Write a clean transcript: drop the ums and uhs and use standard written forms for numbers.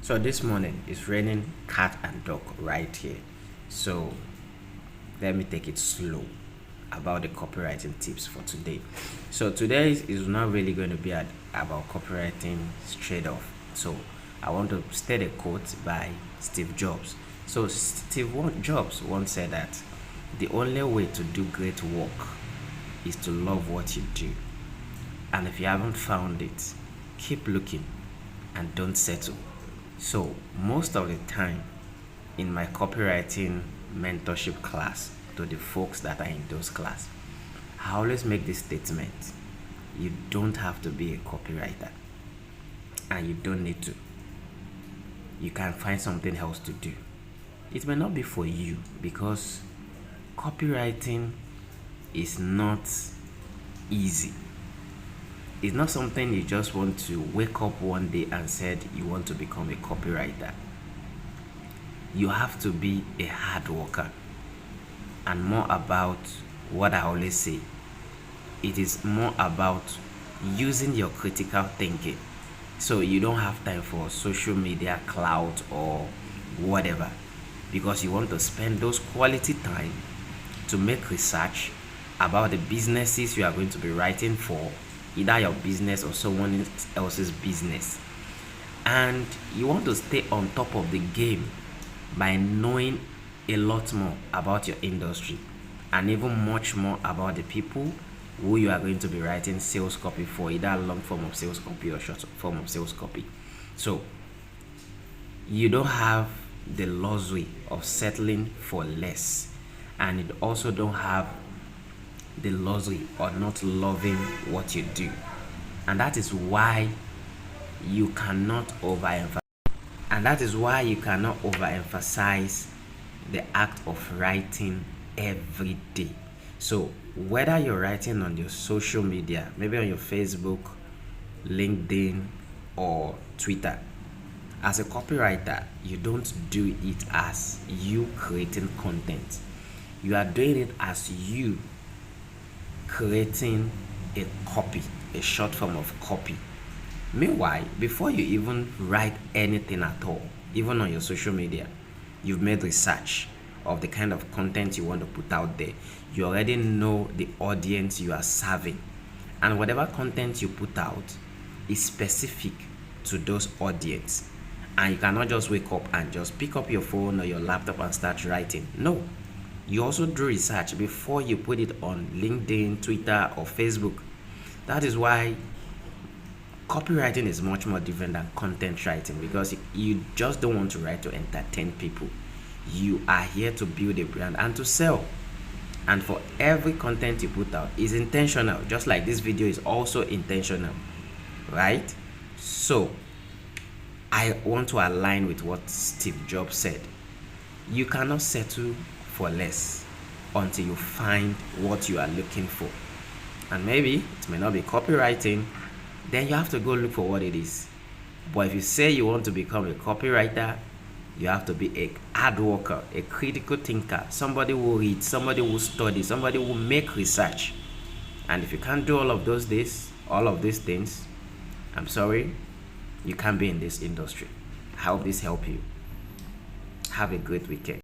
So this morning it's raining cat and dog right here. So let me take it slow about the copywriting tips for today. So today is not really going to be about copywriting straight off. So I want to state a quote by Steve Jobs. So Jobs once said that the only way to do great work is to love what you do. And if you haven't found it, keep looking and don't settle. So most of the time in my copywriting mentorship class, to the folks that are in those class, I always make this statement: you don't have to be a copywriter, and you don't need to. You can find something else to do. It may not be for you, because copywriting is not easy. It's not something you just want to wake up one day and said you want to become a copywriter. You have to be a hard worker. And more about what I always say, it is more about using your critical thinking. So you don't have time for social media clout or whatever, because you want to spend those quality time to make research about the businesses you are going to be writing for, either your business or someone else's business. And you want to stay on top of the game by knowing a lot more about your industry, and even much more about the people who you are going to be writing sales copy for, either long form of sales copy or short form of sales copy. So you don't have the luxury of settling for less, and you also don't have the luxury of not loving what you do. And that is why you cannot overemphasize the act of writing every day. So whether you're writing on your social media, maybe on your Facebook, LinkedIn, or Twitter, as a copywriter, you don't do it as you creating content. You are doing it as you creating a copy, a short form of copy. Meanwhile, before you even write anything at all, even on your social media, you've made research of the kind of content you want to put out there. You already know the audience you are serving, and whatever content you put out is specific to those audience. And you cannot just wake up and just pick up your phone or your laptop and start writing. No, you also do research before you put it on LinkedIn, Twitter, or Facebook. That is why copywriting is much more different than content writing, because you just don't want to write to entertain people. You are here to build a brand and to sell. And for every content you put out is intentional, just like this video is also intentional, right? So I want to align with what Steve Jobs said. You cannot settle for less until you find what you are looking for. And maybe it may not be copywriting, then you have to go look for what it is. But if you say you want to become a copywriter, you have to be a hard worker, a critical thinker, somebody who reads, somebody who studies, somebody who make research. And if you can't do all of these things, I'm sorry, you can't be in this industry. I hope this helped you. Have a great weekend.